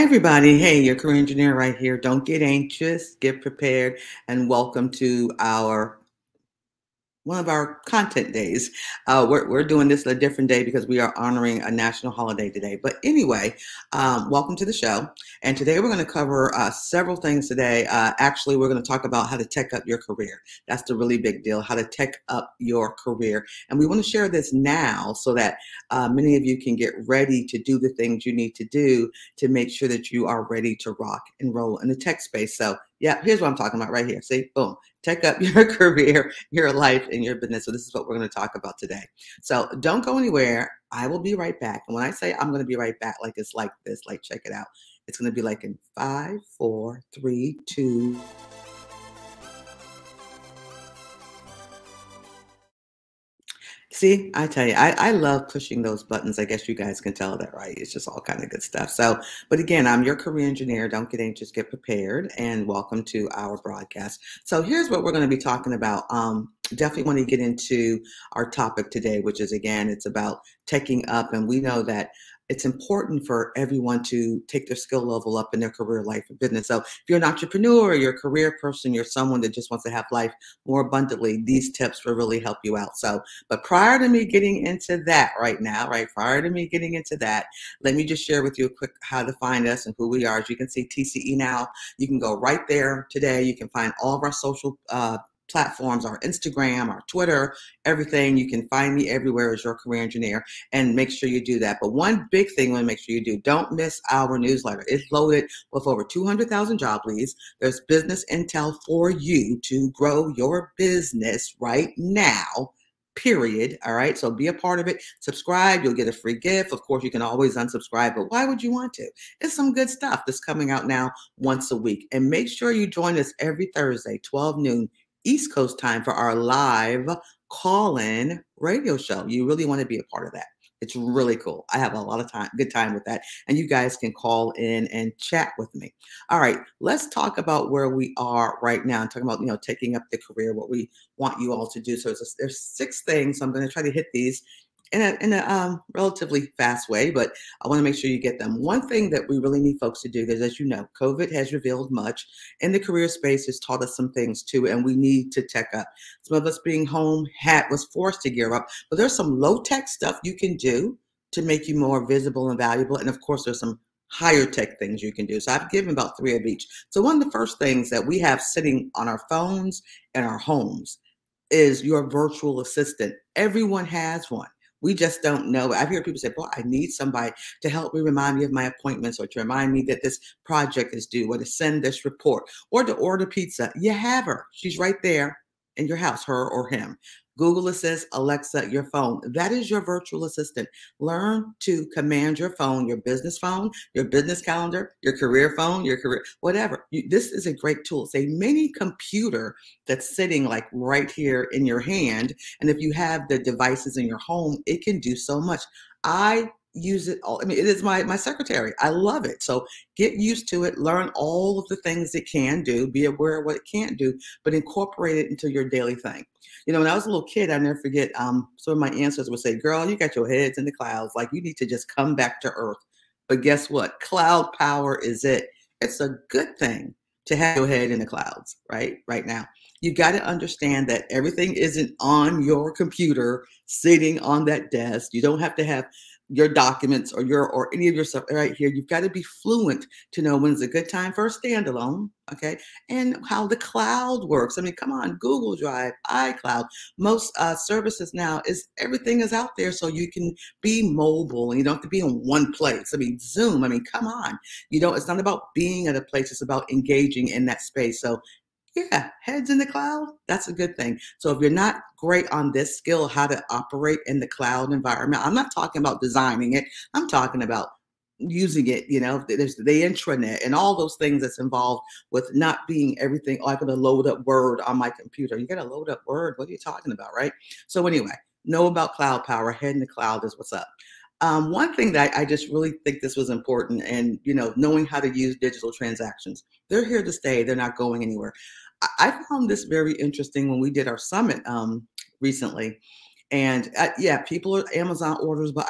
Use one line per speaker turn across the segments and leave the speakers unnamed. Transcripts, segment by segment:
Everybody, hey, your career engineer right here. Don't get anxious, get prepared, and welcome to our one of our content days. We're doing this a different day because we are honoring a national holiday today. But anyway, welcome to the show. And today we're going to cover several things today. Actually, we're going to talk about how to tech up your career. That's the really big deal, how to tech up your career. And we want to share this now so that many of you can get ready to do the things you need to do to make sure that you are ready to rock and roll in the tech space. So yeah, here's what I'm talking about right here. See, boom, tech up your career, your life, and your business. So this is what we're going to talk about today. So don't go anywhere. I will be right back. And when I say I'm going to be right back, like it's like this, like check it out. It's going to be like in 5, 4, 3, 2. See, I tell you, I love pushing those buttons. I guess you guys can tell that, right? It's just all kind of good stuff. So, but again, I'm your career engineer. Don't get anxious, get prepared, and welcome to our broadcast. So here's what we're going to be talking about. Definitely want to get into our topic today, which is, again, it's about teching up. And we know that it's important for everyone to take their skill level up in their career, life, and business. So if you're an entrepreneur, you're a career person, you're someone that just wants to have life more abundantly, these tips will really help you out. So, but prior to me getting into that right now, right, prior to me getting into that, let me just share with you a quick how to find us and who we are. As you can see, TCE now, you can go right there today. You can find all of our social platforms, our Instagram, our Twitter, everything. You can find me everywhere as your career engineer, and make sure you do that. But one big thing I want to make sure you do, don't miss our newsletter. It's loaded with over 200,000 job leads. There's business intel for you to grow your business right now. Period. All right. So be a part of it. Subscribe. You'll get a free gift. Of course, you can always unsubscribe, but why would you want to? It's some good stuff that's coming out now once a week. And make sure you join us every Thursday, 12 noon East Coast time for our live call-in radio show. You really want to be a part of that. It's really cool. I have a lot of good time with that. And you guys can call in and chat with me. All right, let's talk about where we are right now. I'm talking about, taking up the career, what we want you all to do. So there's 6 things. So I'm going to try to hit these in a relatively fast way, but I want to make sure you get them. One thing that we really need folks to do is, as you know, COVID has revealed much in the career space, has taught us some things too, and we need to tech up. Some of us being home was forced to gear up, but there's some low tech stuff you can do to make you more visible and valuable. And of course, there's some higher tech things you can do. So I've given about 3 of each. So one of the first things that we have sitting on our phones and our homes is your virtual assistant. Everyone has one. We just don't know. I've heard people say, boy, I need somebody to help me remind me of my appointments, or to remind me that this project is due, or to send this report, or to order pizza. You have her. She's right there in your house, her or him. Google Assist, Alexa, your phone. That is your virtual assistant. Learn to command your phone, your business calendar, your career phone, your career, whatever. This is a great tool. It's a mini computer that's sitting like right here in your hand. And if you have the devices in your home, it can do so much. I use it all. I mean, it is my secretary. I love it. So get used to it. Learn all of the things it can do. Be aware of what it can't do, but incorporate it into your daily thing. When I was a little kid, I never forget, some of my ancestors would say, girl, you got your heads in the clouds. Like, you need to just come back to earth. But guess what? Cloud power is it. It's a good thing to have your head in the clouds, right now. You got to understand that everything isn't on your computer sitting on that desk. You don't have to have your documents or any of your stuff right here. You've got to be fluent to know when's a good time for a standalone, okay, and how the cloud works. I mean, come on, Google Drive, iCloud, most services now, everything is out there, so you can be mobile and you don't have to be in one place. I mean, Zoom, come on. It's not about being at a place, it's about engaging in that space. So yeah, heads in the cloud, that's a good thing. So if you're not great on this skill, how to operate in the cloud environment, I'm not talking about designing it. I'm talking about using it. There's the intranet and all those things that's involved with not being everything. Oh, I got to load up Word on my computer. You got to load up Word. What are you talking about, right? So anyway, know about cloud power. Head in the cloud is what's up. One thing that I just really think this was important, and knowing how to use digital transactions. They're here to stay. They're not going anywhere. I found this very interesting when we did our summit recently. And yeah, people are Amazon orders, but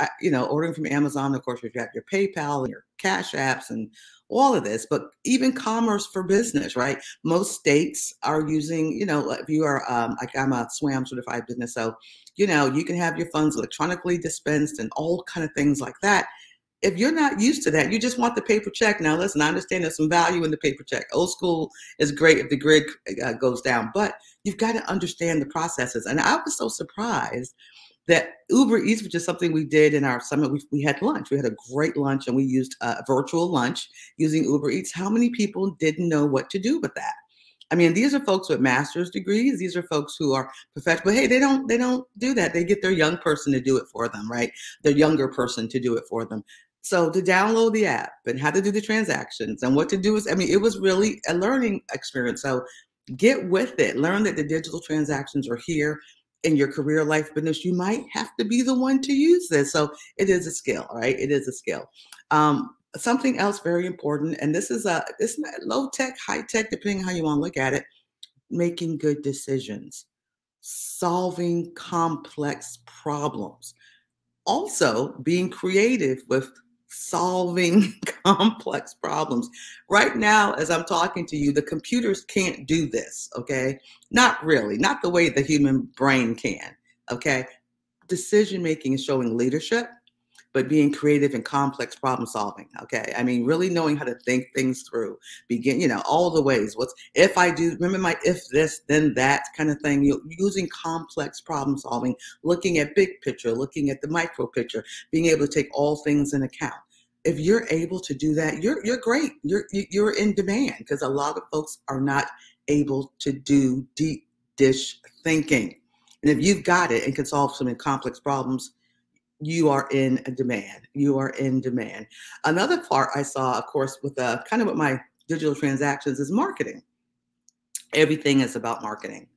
ordering from Amazon, of course, you have your PayPal and your Cash Apps and all of this, but even commerce for business, right? Most states are using, if you are, like I'm a SWAM certified business, so, you can have your funds electronically dispensed and all kind of things like that. If you're not used to that, you just want the paper check. Now, listen, I understand there's some value in the paper check. Old school is great if the grid goes down, but you've got to understand the processes. And I was so surprised that Uber Eats, which is something we did in our summit, we had lunch. We had a great lunch and we used a virtual lunch using Uber Eats. How many people didn't know what to do with that? I mean, these are folks with master's degrees. These are folks who are professional. But hey, they don't do that. They get their young person to do it for them, right? Their younger person to do it for them. So to download the app and how to do the transactions and what to do is, I mean, it was really a learning experience. So get with it. Learn that the digital transactions are here in your career life business. You might have to be the one to use this. So it is a skill, right? It is a skill. Something else very important, and this is low tech, high tech, depending on how you want to look at it, making good decisions, solving complex problems, also being creative with solving complex problems. Right now, as I'm talking to you, the computers can't do this, okay? Not really, not the way the human brain can, okay? Decision making is showing leadership, but being creative and complex problem solving. Okay. I mean, really knowing how to think things through, all the ways. What's if I do, remember my if this, then that kind of thing. You're using complex problem solving, looking at big picture, looking at the micro picture, being able to take all things in account. If you're able to do that, you're great. You're in demand because a lot of folks are not able to do deep dish thinking. And if you've got it and can solve some complex problems, you are in demand. You are in demand. Another part I saw, of course, with kind of with my digital transactions is marketing. Everything is about marketing.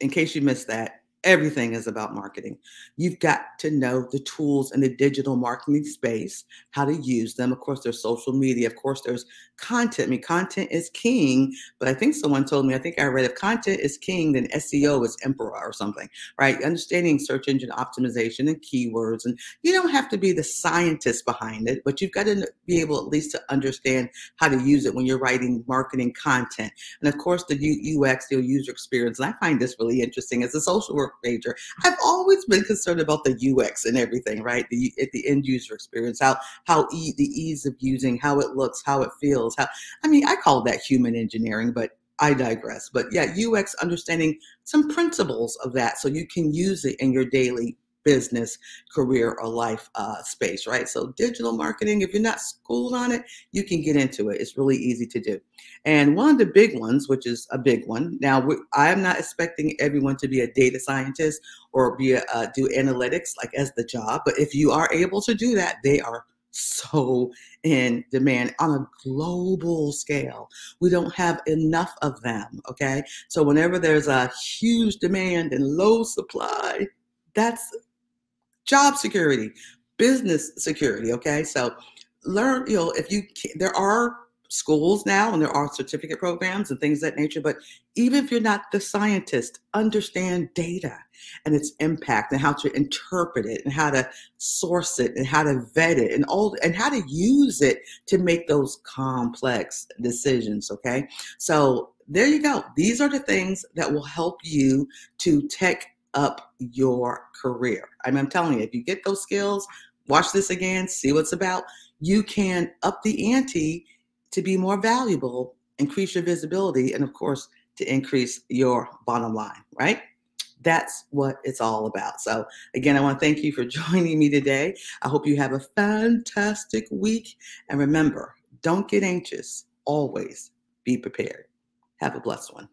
In case you missed that, everything is about marketing. You've got to know the tools in the digital marketing space, how to use them. Of course, there's social media. Of course, there's content. I mean, content is king, but I think someone told me, I think I read, if content is king, then SEO is emperor or something, right? Understanding search engine optimization and keywords. And you don't have to be the scientist behind it, but you've got to be able at least to understand how to use it when you're writing marketing content. And of course, the UX, the user experience. And I find this really interesting as a social work major. I've always been concerned about the UX and everything, right? At the end user experience, the ease of using, how it looks, how it feels. I call that human engineering, but I digress. But yeah, UX, understanding some principles of that so you can use it in your daily business, career, or life space, right? So digital marketing, if you're not schooled on it, you can get into it. It's really easy to do. And one of the big ones, which is a big one, now I'm not expecting everyone to be a data scientist or do analytics like as the job, but if you are able to do that, they are so in demand on a global scale. We don't have enough of them, okay? So whenever there's a huge demand and low supply, that's job security, business security. Okay. So learn, there are schools now and there are certificate programs and things of that nature, but even if you're not the scientist, understand data and its impact and how to interpret it and how to source it and how to vet it and how to use it to make those complex decisions. Okay. So there you go. These are the things that will help you to tech up your career. I'm telling you, if you get those skills, watch this again, see what it's about, you can up the ante to be more valuable, increase your visibility, and of course, to increase your bottom line, right? That's what it's all about. So again, I want to thank you for joining me today. I hope you have a fantastic week. And remember, don't get anxious. Always be prepared. Have a blessed one.